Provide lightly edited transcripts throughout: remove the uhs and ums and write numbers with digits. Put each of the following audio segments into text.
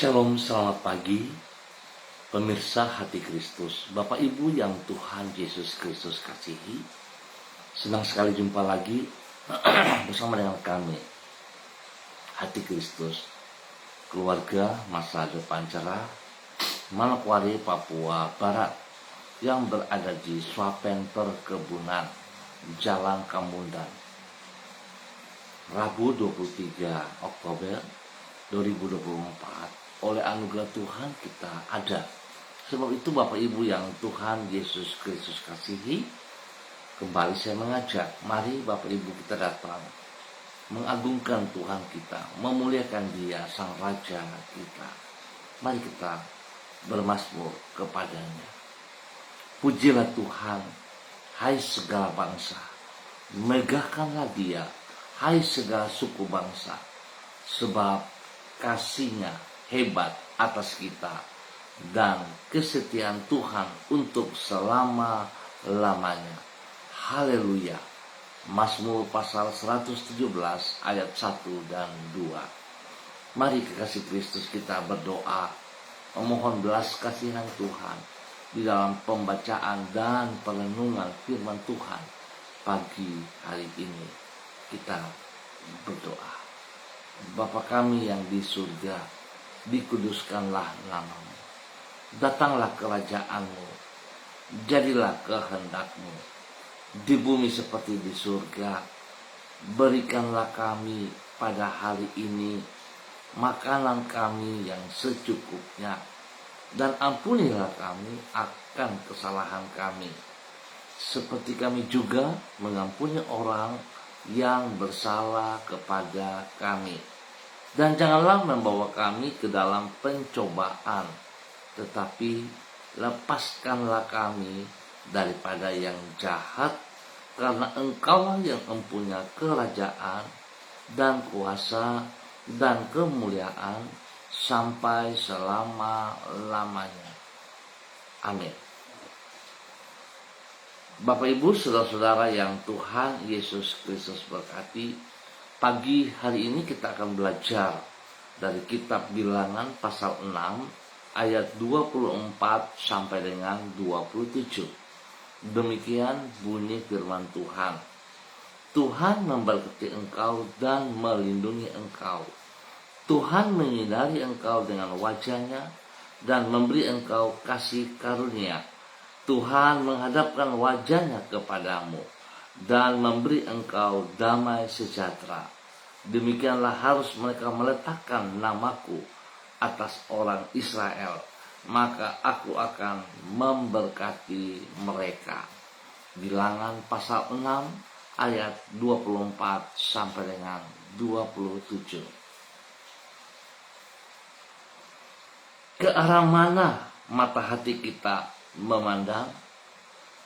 Shalom, selamat pagi, pemirsa hati Kristus, Bapak Ibu yang Tuhan Yesus Kristus kasihi. Senang sekali jumpa lagi bersama dengan kami, hati Kristus, keluarga masa depan cerah, Manokwari, Papua Barat, yang berada di Swapen Perkebunan, Jalan Kamundan. Rabu 23 Oktober 2024. Oleh anugerah Tuhan kita ada. Sebab itu Bapak Ibu yang Tuhan Yesus Kristus kasihi, kembali saya mengajak, mari Bapak Ibu kita datang mengagungkan Tuhan kita, memuliakan Dia Sang Raja kita. Mari kita bermazmur kepadanya. Pujilah Tuhan, hai segala bangsa, megahkanlah Dia, hai segala suku bangsa, sebab kasih-Nya hebat atas kita dan kesetiaan Tuhan untuk selama-lamanya. Haleluya. Mazmur pasal 117 ayat 1 dan 2. Mari kekasih Kristus kita berdoa, memohon belas kasihan Tuhan di dalam pembacaan dan perenungan firman Tuhan pagi hari ini. Kita berdoa. Bapa kami yang di surga, dikuduskanlah nama-Mu. Datanglah kerajaan-Mu, jadilah kehendak-Mu di bumi seperti di surga. Berikanlah kami pada hari ini makanan kami yang secukupnya, dan ampunilah kami akan kesalahan kami, seperti kami juga mengampuni orang yang bersalah kepada kami. Dan janganlah membawa kami ke dalam pencobaan, tetapi lepaskanlah kami daripada yang jahat, karena Engkau yang mempunyai kerajaan dan kuasa dan kemuliaan sampai selama-lamanya. Amin. Bapak Ibu, saudara-saudara yang Tuhan Yesus Kristus berkati, pagi hari ini kita akan belajar dari kitab Bilangan pasal 6 ayat 24 sampai dengan 27. Demikian bunyi firman Tuhan. Tuhan memberkati engkau dan melindungi engkau. Tuhan menyinari engkau dengan wajah-Nya dan memberi engkau kasih karunia. Tuhan menghadapkan wajah-Nya kepadamu dan memberi engkau damai sejahtera. Demikianlah harus mereka meletakkan namaku atas orang Israel, maka aku akan memberkati mereka. Bilangan pasal 6 ayat 24 sampai dengan 27. Ke arah mana mata hati kita memandang?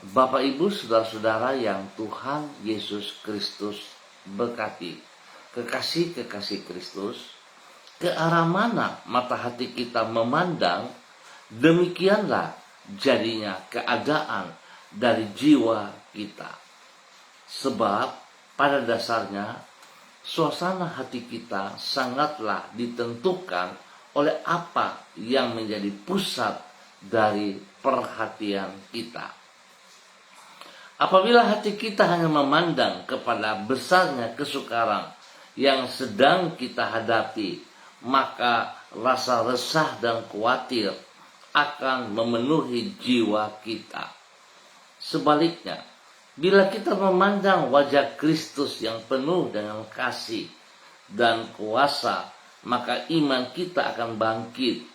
Bapak Ibu saudara-saudara yang Tuhan Yesus Kristus berkati, kekasih-kekasih Kristus, ke arah mana mata hati kita memandang, demikianlah jadinya keadaan dari jiwa kita. Sebab pada dasarnya suasana hati kita sangatlah ditentukan oleh apa yang menjadi pusat dari perhatian kita. Apabila hati kita hanya memandang kepada besarnya kesukaran yang sedang kita hadapi, maka rasa resah dan khawatir akan memenuhi jiwa kita. Sebaliknya, bila kita memandang wajah Kristus yang penuh dengan kasih dan kuasa, maka iman kita akan bangkit,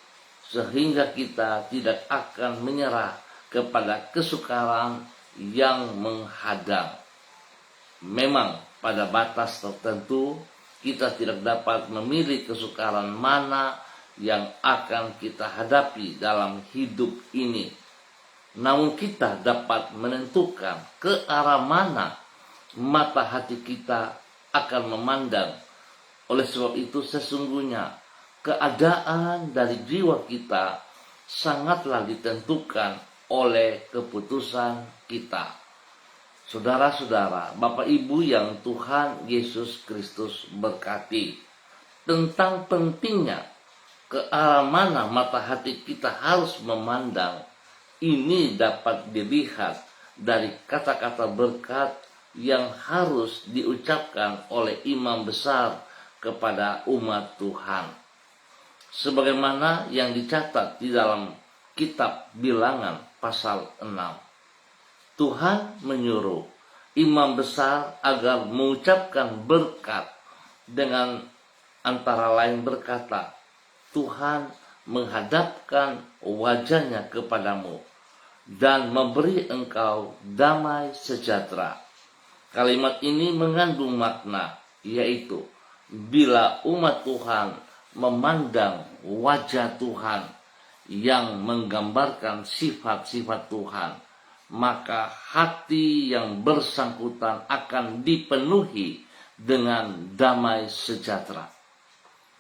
sehingga kita tidak akan menyerah kepada kesukaran yang menghadang. Memang pada batas tertentu kita tidak dapat memilih kesukaran mana yang akan kita hadapi dalam hidup ini. Namun kita dapat menentukan ke arah mana mata hati kita akan memandang. Oleh sebab itu sesungguhnya keadaan dari jiwa kita sangatlah ditentukan oleh keputusan kita. Saudara-saudara, Bapak Ibu yang Tuhan Yesus Kristus berkati, tentang pentingnya ke arah mana mata hati kita harus memandang, ini dapat dilihat dari kata-kata berkat yang harus diucapkan oleh imam besar kepada umat Tuhan. Sebagaimana yang dicatat di dalam kitab Bilangan pasal 6. Tuhan menyuruh imam besar agar mengucapkan berkat dengan antara lain berkata, Tuhan menghadapkan wajahnya kepadamu dan memberi engkau damai sejahtera. Kalimat ini mengandung makna, yaitu bila umat Tuhan memandang wajah Tuhan yang menggambarkan sifat-sifat Tuhan, maka hati yang bersangkutan akan dipenuhi dengan damai sejahtera.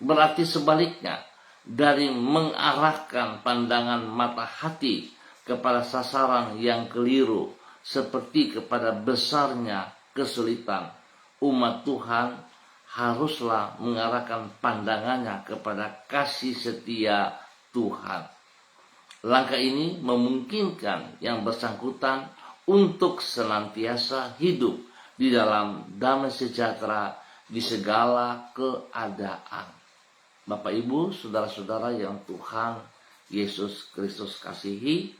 Berarti sebaliknya, dari mengarahkan pandangan mata hati kepada sasaran yang keliru, seperti kepada besarnya kesulitan, umat Tuhan haruslah mengarahkan pandangannya kepada kasih setia Tuhan. Langkah ini memungkinkan yang bersangkutan untuk senantiasa hidup di dalam damai sejahtera di segala keadaan. Bapak, Ibu, saudara-saudara yang Tuhan Yesus Kristus kasihi,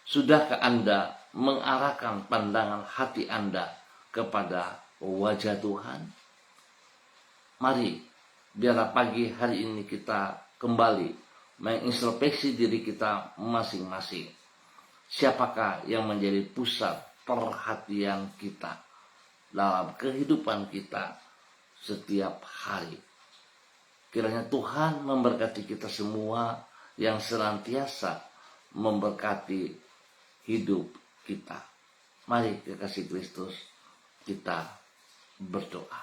sudahkah Anda mengarahkan pandangan hati Anda kepada wajah Tuhan? Mari, biarlah pagi hari ini kita kembali mengintrospeksi diri kita masing-masing. Siapakah yang menjadi pusat perhatian kita dalam kehidupan kita setiap hari? Kiranya Tuhan memberkati kita semua yang senantiasa memberkati hidup kita. Mari kekasih Kristus, kita berdoa.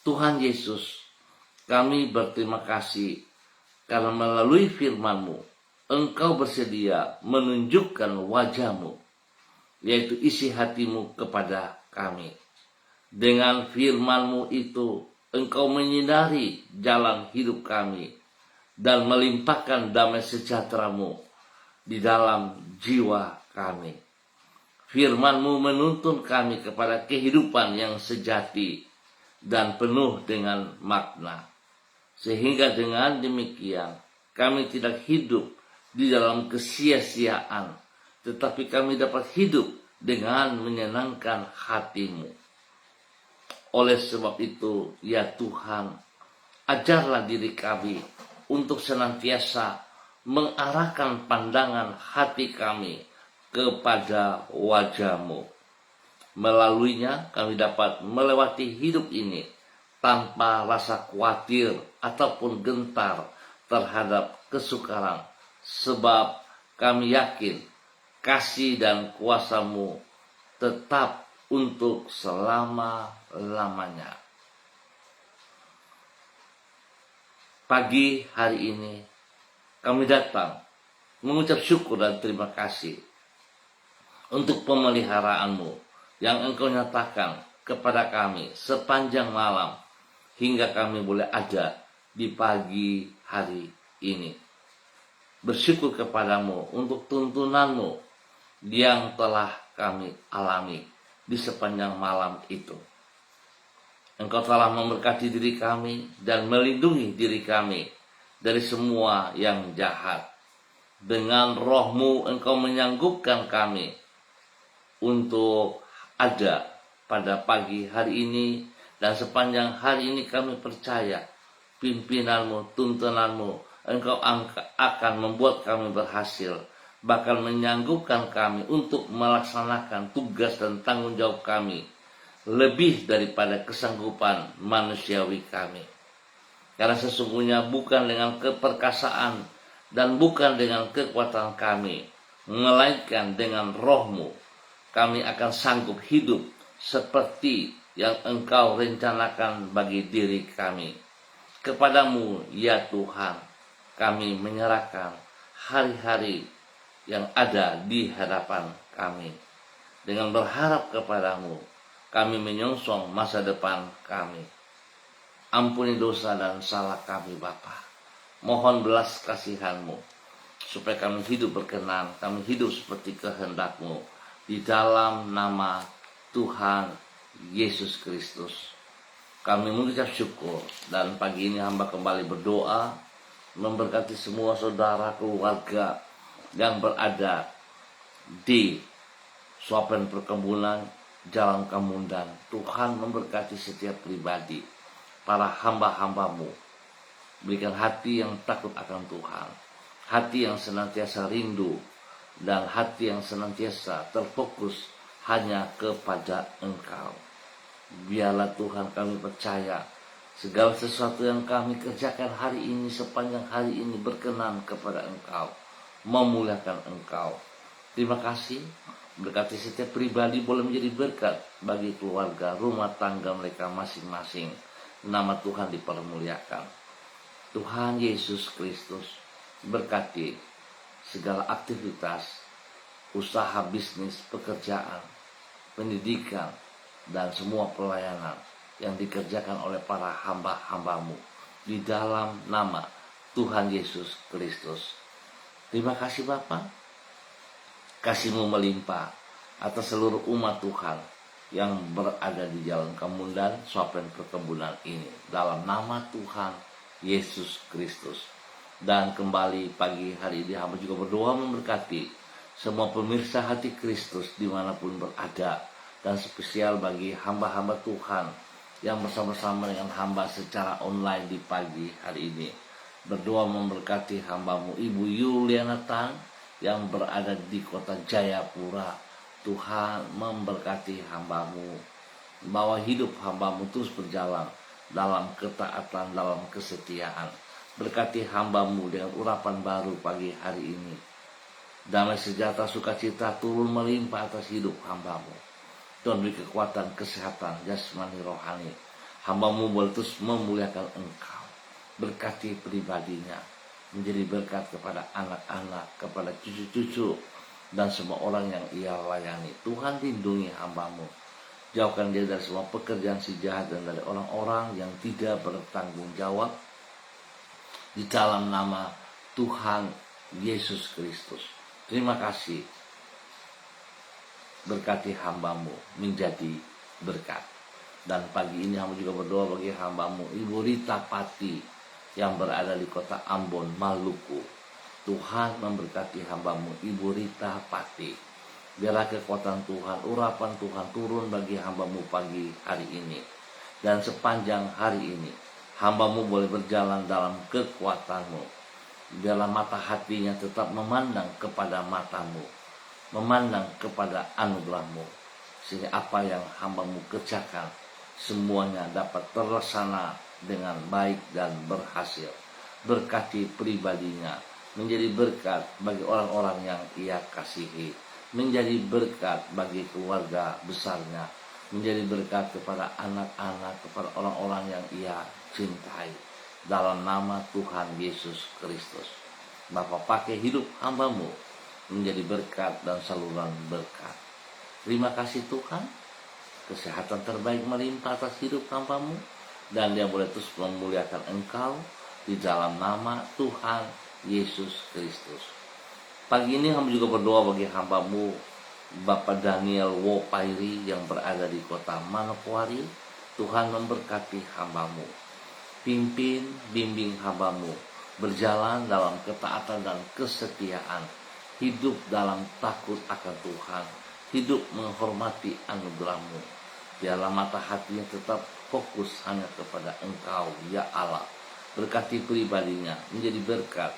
Tuhan Yesus, kami berterima kasih karena melalui firman-Mu, Engkau bersedia menunjukkan wajah-Mu, yaitu isi hati-Mu kepada kami. Dengan firman-Mu itu, Engkau menyinari jalan hidup kami dan melimpahkan damai sejahtera-Mu di dalam jiwa kami. Firman-Mu menuntun kami kepada kehidupan yang sejati dan penuh dengan makna. Sehingga dengan demikian kami tidak hidup di dalam kesia-siaan, tetapi kami dapat hidup dengan menyenangkan hati-Mu. Oleh sebab itu, ya Tuhan, ajarlah diri kami untuk senantiasa mengarahkan pandangan hati kami kepada wajah-Mu. Melaluinya kami dapat melewati hidup ini tanpa rasa khawatir ataupun gentar terhadap kesukaran, sebab kami yakin kasih dan kuasa-Mu tetap untuk selama-lamanya. Pagi hari ini kami datang mengucap syukur dan terima kasih untuk pemeliharaan-Mu yang Engkau nyatakan kepada kami sepanjang malam hingga kami boleh ada di pagi hari ini. Bersyukur kepadamu untuk tuntunan-Mu yang telah kami alami di sepanjang malam itu. Engkau telah memberkati diri kami dan melindungi diri kami dari semua yang jahat. Dengan Roh-Mu Engkau menyanggupkan kami untuk ada pada pagi hari ini, dan sepanjang hari ini kami percaya pimpinan-Mu, tuntunan-Mu Engkau akan membuat kami berhasil, bahkan menyanggupkan kami untuk melaksanakan tugas dan tanggung jawab kami lebih daripada kesanggupan manusiawi kami. Karena sesungguhnya bukan dengan keperkasaan dan bukan dengan kekuatan kami, melainkan dengan Roh-Mu kami akan sanggup hidup seperti yang Engkau rencanakan bagi diri kami. Kepadamu ya Tuhan, kami menyerahkan hari-hari yang ada di hadapan kami. Dengan berharap kepadamu, kami menyongsong masa depan kami. Ampuni dosa dan salah kami Bapa. Mohon belas kasihan-Mu, supaya kami hidup berkenan, kami hidup seperti kehendak-Mu. Di dalam nama Tuhan Yesus Kristus, kami mengucap syukur. Dan pagi ini hamba kembali berdoa, memberkati semua saudara keluarga yang berada di Suapen Perkebunan, Jalan Kemundan. Tuhan memberkati setiap pribadi, para hamba-hamba-Mu. Berikan hati yang takut akan Tuhan, hati yang senantiasa rindu, dan hati yang senantiasa terfokus hanya kepada Engkau. Biarlah Tuhan kami percaya segala sesuatu yang kami kerjakan hari ini, sepanjang hari ini berkenan kepada Engkau, memuliakan Engkau. Terima kasih, berkati setiap pribadi boleh menjadi berkat bagi keluarga, rumah tangga mereka masing-masing. Nama Tuhan dipermuliakan. Tuhan Yesus Kristus berkati segala aktivitas, usaha bisnis, pekerjaan, pendidikan, dan semua pelayanan yang dikerjakan oleh para hamba-hamba-Mu di dalam nama Tuhan Yesus Kristus. Terima kasih Bapa, kasih-Mu melimpah atas seluruh umat Tuhan yang berada di Jalan Kemundan, Suapen Perkebunan ini, dalam nama Tuhan Yesus Kristus. Dan kembali pagi hari ini hamba juga berdoa memberkati semua pemirsa Hati Kristus dimanapun berada, dan spesial bagi hamba-hamba Tuhan yang bersama-sama dengan hamba secara online di pagi hari ini. Berdoa memberkati hamba-Mu Ibu Yuliana Tan yang berada di kota Jayapura. Tuhan memberkati hamba-Mu, bahwa hidup hamba-Mu terus berjalan dalam ketaatan, dalam kesetiaan. Berkati hamba-Mu dengan urapan baru pagi hari ini. Damai sejahtera sukacita turun melimpah atas hidup hamba-Mu. Tuhan beri kekuatan, kesehatan, jasmani, rohani. Hamba-Mu boleh terus memuliakan Engkau. Berkati pribadinya, menjadi berkat kepada anak-anak, kepada cucu-cucu, dan semua orang yang ia layani. Tuhan lindungi hamba-Mu. Jauhkan dia dari semua pekerjaan si jahat dan dari orang-orang yang tidak bertanggung jawab. Di dalam nama Tuhan Yesus Kristus. Terima kasih. Berkati hamba-Mu menjadi berkat. Dan pagi ini hamba juga berdoa bagi hamba-Mu Ibu Rita Pati yang berada di kota Ambon, Maluku. Tuhan memberkati hamba-Mu Ibu Rita Pati. Biarlah kekuatan Tuhan, urapan Tuhan turun bagi hamba-Mu pagi hari ini. Dan sepanjang hari ini, hamba-Mu boleh berjalan dalam kekuatan-Mu. Biarlah mata hatinya tetap memandang kepada mata-Mu, memandang kepada anugerah-Mu. Sehingga apa yang hamba-Mu kerjakan, semuanya dapat terlaksana dengan baik dan berhasil. Berkati pribadinya, menjadi berkat bagi orang-orang yang ia kasihi, menjadi berkat bagi keluarga besarnya, menjadi berkat kepada anak-anak, kepada orang-orang yang ia cintai. Dalam nama Tuhan Yesus Kristus. Bapa, pakai hidup hamba-Mu menjadi berkat dan saluran berkat. Terima kasih Tuhan. Kesehatan terbaik melimpah atas hidup hamba-Mu, dan dia boleh terus memuliakan Engkau di dalam nama Tuhan Yesus Kristus. Pagi ini hamba juga berdoa bagi hamba-Mu Bapak Daniel Wopairi yang berada di kota Manokwari. Tuhan memberkati hamba-Mu. Pimpin, bimbing hamba-Mu berjalan dalam ketaatan dan kesetiaan. Hidup dalam takut akan Tuhan. Hidup menghormati anugerah-Mu. Biarlah mata hatinya tetap fokus hanya kepada Engkau, ya Allah. Berkati pribadinya menjadi berkat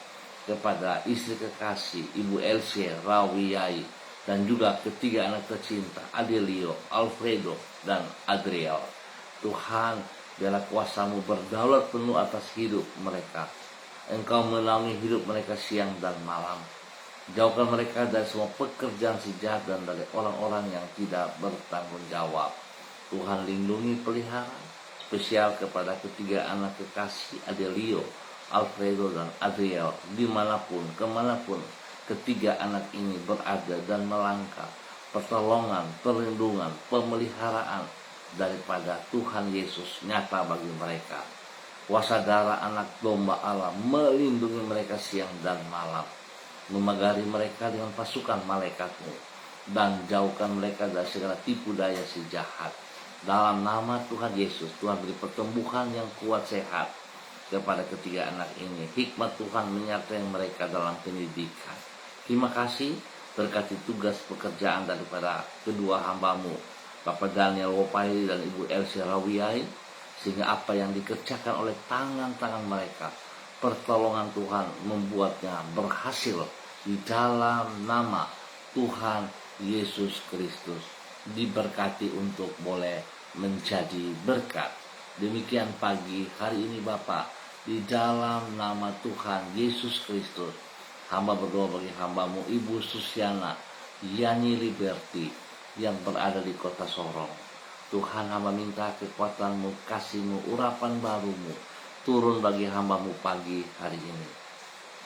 kepada istri kekasih Ibu Elsie Rawiyai, dan juga ketiga anak tercinta Adelio, Alfredo, dan Adriel. Tuhan, biarlah kuasa-Mu berdaulat penuh atas hidup mereka. Engkau menaungi hidup mereka siang dan malam. Jauhkan mereka dari semua pekerjaan si jahat dan dari orang-orang yang tidak bertanggung jawab. Tuhan lindungi, pelihara, spesial kepada ketiga anak kekasih Adelio, Alfredo, dan Adriel, dimanapun, kemanapun ketiga anak ini berada dan melangkah. Pertolongan, perlindungan, pemeliharaan daripada Tuhan Yesus nyata bagi mereka. Kuasa darah anak domba Allah melindungi mereka siang dan malam. Memagari mereka dengan pasukan malaikat-Mu, dan jauhkan mereka dari segala tipu daya si jahat. Dalam nama Tuhan Yesus, Tuhan beri pertumbuhan yang kuat sehat kepada ketiga anak ini. Hikmat Tuhan menyertai mereka dalam pendidikan. Terima kasih, berkati tugas pekerjaan daripada kedua hamba-Mu, Bapak Daniel Wopai dan Ibu Elsie Rawiai, sehingga apa yang dikerjakan oleh tangan-tangan mereka, pertolongan Tuhan membuatnya berhasil di dalam nama Tuhan Yesus Kristus. Diberkati untuk boleh menjadi berkat. Demikian pagi hari ini Bapak, di dalam nama Tuhan Yesus Kristus, hamba berdoa bagi hamba-Mu Ibu Susiana Yani Liberty yang berada di kota Sorong. Tuhan, hamba minta kekuatan-Mu, kasih-Mu, urapan baru-Mu turun bagi hamba-Mu pagi hari ini.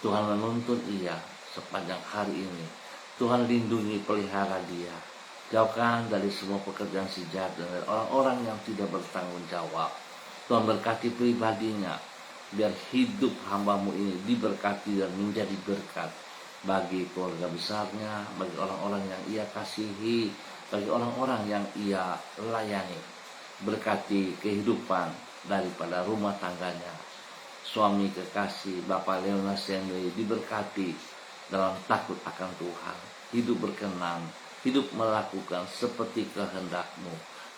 Tuhan menuntun ia sepanjang hari ini. Tuhan lindungi, pelihara dia. Jauhkan dari semua pekerjaan si jahat dan dari orang-orang yang tidak bertanggung jawab. Tuhan berkati pribadinya, biar hidup hamba-Mu ini diberkati dan menjadi berkat bagi keluarga besarnya, bagi orang-orang yang ia kasihi, bagi orang-orang yang ia layani. Berkati kehidupan daripada rumah tangganya. Suami kekasih Bapak Leonas Henry diberkati dalam takut akan Tuhan, hidup berkenan, hidup melakukan seperti kehendak-Mu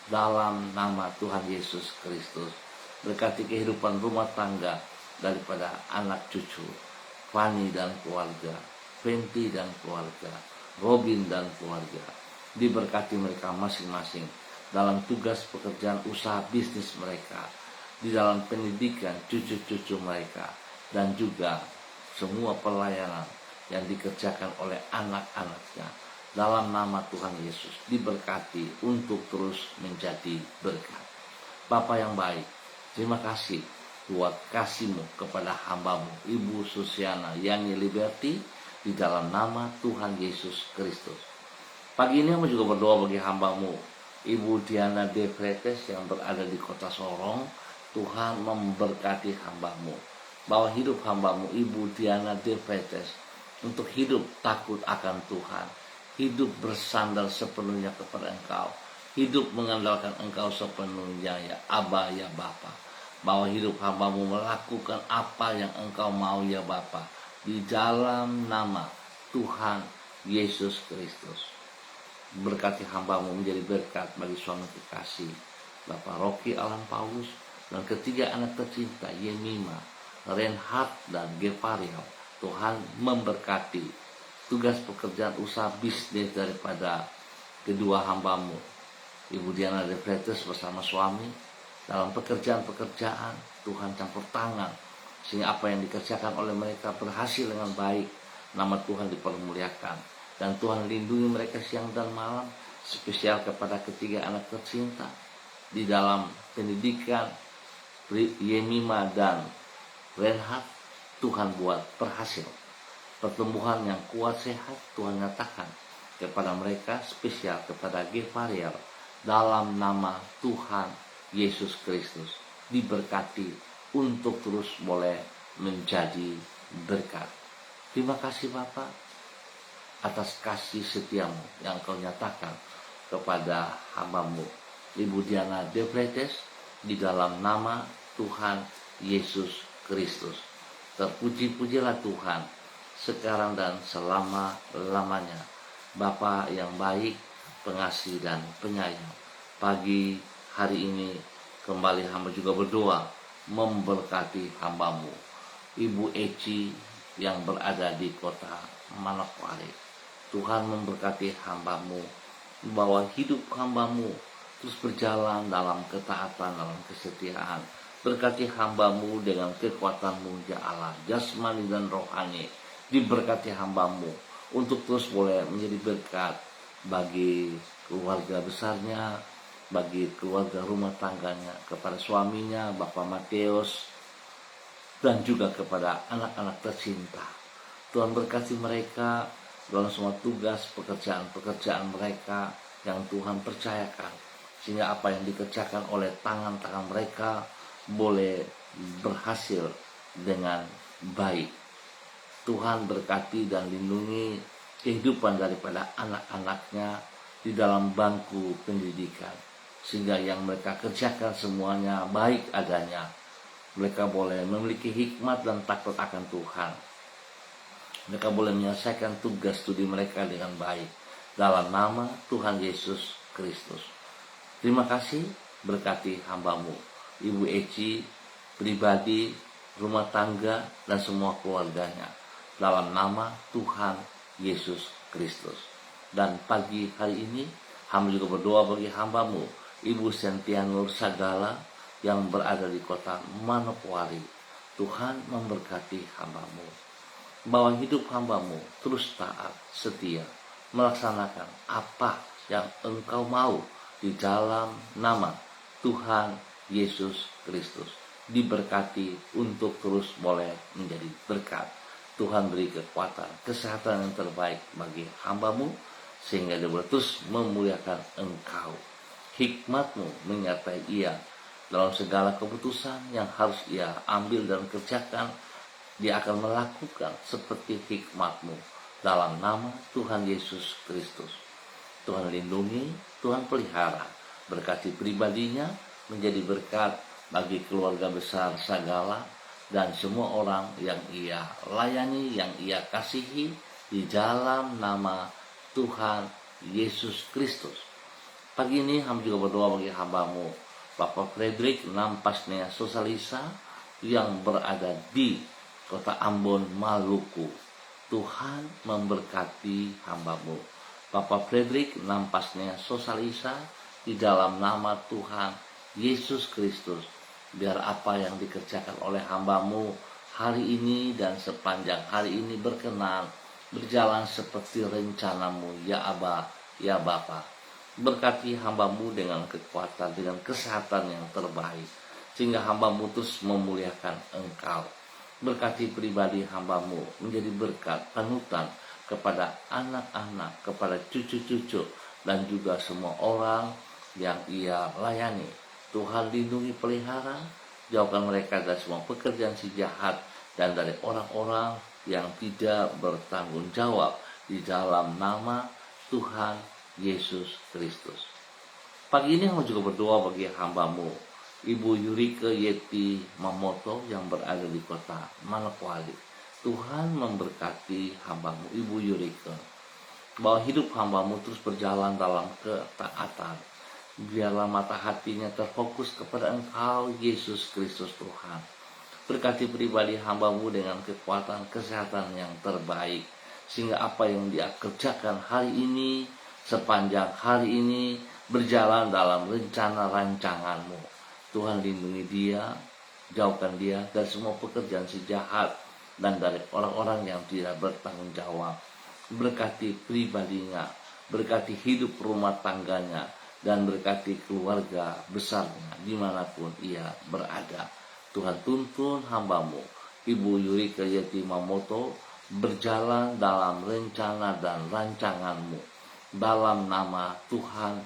dalam nama Tuhan Yesus Kristus. Berkati kehidupan rumah tangga daripada anak cucu, Fani dan keluarga, Fenty dan keluarga, Robin dan keluarga. Diberkati mereka masing-masing dalam tugas pekerjaan usaha bisnis mereka, di dalam pendidikan cucu-cucu mereka, dan juga semua pelayanan yang dikerjakan oleh anak-anaknya. Dalam nama Tuhan Yesus diberkati untuk terus menjadi berkat. Bapa yang baik, terima kasih buat kasih-Mu kepada hamba-Mu Ibu Susiana Yani Liberty di dalam nama Tuhan Yesus Kristus. Pagi ini aku juga berdoa bagi hamba-Mu Ibu Diana De Fretes yang berada di kota Sorong. Tuhan memberkati hamba-Mu, bahwa hidup hamba-Mu Ibu Diana De Fretes untuk hidup takut akan Tuhan, hidup bersandar sepenuhnya kepada Engkau, hidup mengandalkan Engkau sepenuhnya ya Aba ya Bapa. Bahwa hidup hamba-Mu melakukan apa yang Engkau mau ya Bapa, di dalam nama Tuhan Yesus Kristus. Berkati hamba-Mu menjadi berkat bagi suami kekasih Bapak Rocky Alan Paulus dan ketiga anak tercinta Yemima, Reinhard dan Gevariel. Tuhan memberkati tugas pekerjaan usaha bisnis daripada kedua hamba-Mu Ibu Diana De Fretes bersama suami. Dalam pekerjaan-pekerjaan Tuhan campur tangan, sehingga apa yang dikerjakan oleh mereka berhasil dengan baik. Nama Tuhan dipermuliakan, dan Tuhan lindungi mereka siang dan malam. Spesial kepada ketiga anak tercinta di dalam pendidikan Yemima dan Reinhard. Tuhan buat berhasil, pertumbuhan yang kuat sehat Tuhan nyatakan kepada mereka, spesial kepada Gevariel. Dalam nama Tuhan Yesus Kristus diberkati untuk terus boleh menjadi berkat. Terima kasih Bapak atas kasih setia-Mu yang Kau nyatakan kepada hamba-Mu Ibu Diana De Fretes di dalam nama Tuhan Yesus Kristus. Terpuji-pujilah Tuhan sekarang dan selama-lamanya. Bapa yang baik, pengasih dan penyayang, pagi hari ini kembali hamba juga berdoa memberkati hamba-Mu Ibu Eci yang berada di kota Manokwari. Tuhan memberkati hamba-Mu, bahwa hidup hamba-Mu terus berjalan dalam ketaatan, dalam kesetiaan. Berkati hamba-Mu dengan kekuatan-Mu ya Allah, jasmani dan rohani. Diberkati hamba-Mu untuk terus boleh menjadi berkat bagi keluarga besarnya, bagi keluarga rumah tangganya, kepada suaminya Bapak Mateus, dan juga kepada anak-anak tercinta. Tuhan berkati mereka dalam semua tugas pekerjaan-pekerjaan mereka yang Tuhan percayakan, sehingga apa yang dikerjakan oleh tangan-tangan mereka boleh berhasil dengan baik. Tuhan berkati dan lindungi kehidupan daripada anak-anaknya di dalam bangku pendidikan, sehingga yang mereka kerjakan semuanya baik adanya. Mereka boleh memiliki hikmat dan takut akan Tuhan. Mereka boleh menyelesaikan tugas studi mereka dengan baik dalam nama Tuhan Yesus Kristus. Terima kasih, berkati hambamu, Ibu Eci, pribadi, rumah tangga, dan semua keluarganya dalam nama Tuhan Yesus Kristus. Dan pagi hari ini hamba juga berdoa bagi hambamu, Ibu Sentia Nur Sagala, yang berada di kota Manokwari. Tuhan memberkati hambamu, bahwa hidup hambamu terus taat, setia, melaksanakan apa yang engkau mau di dalam nama Tuhan Yesus Kristus. Diberkati untuk terus boleh menjadi berkat. Tuhan beri kekuatan, kesehatan yang terbaik bagi hambamu, sehingga dia boleh terus memuliakan engkau. Hikmatmu menyertai ia dalam segala keputusan yang harus ia ambil dan kerjakan. Dia akan melakukan seperti hikmatmu dalam nama Tuhan Yesus Kristus. Tuhan lindungi, Tuhan pelihara, berkati pribadinya menjadi berkat bagi keluarga besar Sagala dan semua orang yang ia layani, yang ia kasihi di dalam nama Tuhan Yesus Kristus. Pagi ini hamba juga berdoa bagi hambamu, Bapak Frederick Nampasnea Sosalisa, yang berada di kota Ambon, Maluku. Tuhan memberkati hambamu, Bapak Frederick Nampasnea Sosalisa, di dalam nama Tuhan Yesus Kristus. Biar apa yang dikerjakan oleh hambamu hari ini dan sepanjang hari ini berkenan, berjalan seperti rencanamu, ya Aba, ya Bapa. Berkati hambamu dengan kekuatan, dengan kesehatan yang terbaik, sehingga hambamu terus memuliakan engkau. Berkati pribadi hambamu menjadi berkat, panutan kepada anak-anak, kepada cucu-cucu, dan juga semua orang yang ia layani. Tuhan lindungi, pelihara, jauhkan mereka dari semua pekerjaan si jahat dan dari orang-orang yang tidak bertanggung jawab di dalam nama Tuhan Yesus Kristus. Pagi ini hamba juga berdoa bagi hambamu, Ibu Yurike Yeti Mamoto, yang berada di kota Manokwari. Tuhan memberkati hambamu, Ibu Yurike, bahwa hidup hambamu terus berjalan dalam ketaatan. Biarlah mata hatinya terfokus kepada Engkau, Yesus Kristus Tuhan. Berkati pribadi hambamu dengan kekuatan, kesehatan yang terbaik, sehingga apa yang dia kerjakan hari ini, sepanjang hari ini, berjalan dalam rencana rancanganmu. Tuhan lindungi dia, jauhkan dia dari semua pekerjaan si jahat dan dari orang-orang yang tidak bertanggung jawab. Berkati pribadinya, berkati hidup rumah tangganya, dan berkati keluarga besarnya dimanapun ia berada. Tuhan tuntun hambamu, Ibu Yurike Yeti Mamoto, berjalan dalam rencana dan rancanganmu dalam nama Tuhan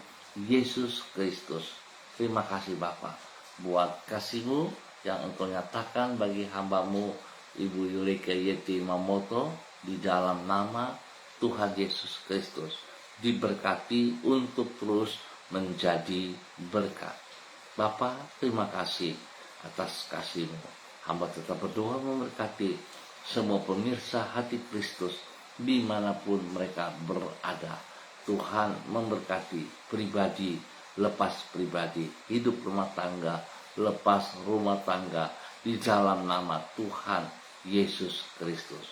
Yesus Kristus. Terima kasih Bapa buat kasih-Mu yang Engkau nyatakan bagi hambamu, Ibu Yurike Yeti Mamoto, di dalam nama Tuhan Yesus Kristus. Diberkati untuk terus menjadi berkat. Bapa, terima kasih atas kasih-Mu. Hamba tetap berdoa memberkati semua pemirsa hati Kristus dimanapun mereka berada. Tuhan memberkati pribadi lepas pribadi, hidup rumah tangga lepas rumah tangga, di dalam nama Tuhan Yesus Kristus.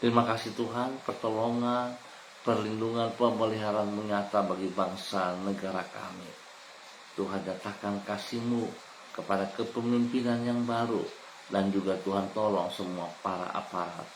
Terima kasih Tuhan, pertolongan, perlindungan, pemeliharaan menyata bagi bangsa negara kami. Tuhan nyatakan kasih-Mu kepada kepemimpinan yang baru, dan juga Tuhan tolong semua para aparat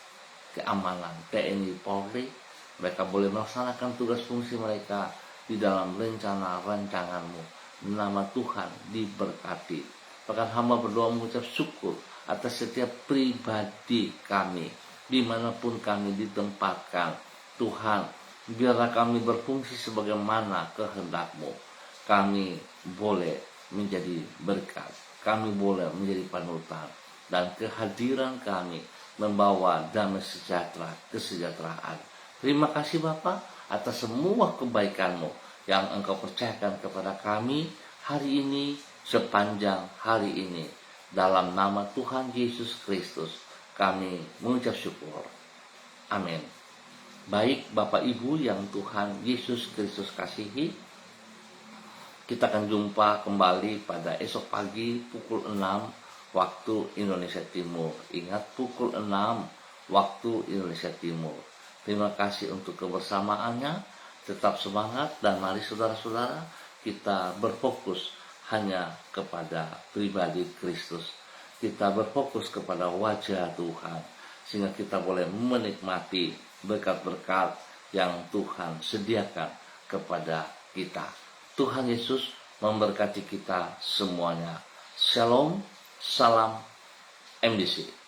keamanan, TNI, Polri, mereka boleh melaksanakan tugas fungsi mereka di dalam rencana rancangan-Mu. Nama Tuhan diberkati. Bahkan hamba berdoa mengucap syukur atas setiap pribadi kami, dimanapun kami ditempatkan. Tuhan, biarlah kami berfungsi sebagaimana kehendak-Mu. Kami boleh menjadi berkat. kami boleh menjadi panutan, dan kehadiran kami membawa damai sejahtera, kesejahteraan. Terima kasih Bapa atas semua kebaikan-Mu yang Engkau percayakan kepada kami hari ini, sepanjang hari ini. Dalam nama Tuhan Yesus Kristus kami mengucap syukur. Amin. Baik Bapak Ibu yang Tuhan Yesus Kristus kasihi, kita akan jumpa kembali pada esok pagi pukul 6 waktu Indonesia Timur. Ingat, pukul 6 waktu Indonesia Timur. Terima kasih untuk kebersamaannya. Tetap semangat, dan mari saudara-saudara kita berfokus hanya kepada pribadi Kristus. Kita berfokus kepada wajah Tuhan, sehingga kita boleh menikmati berkat-berkat yang Tuhan sediakan kepada kita. Tuhan Yesus memberkati kita semuanya. Shalom, salam MDC.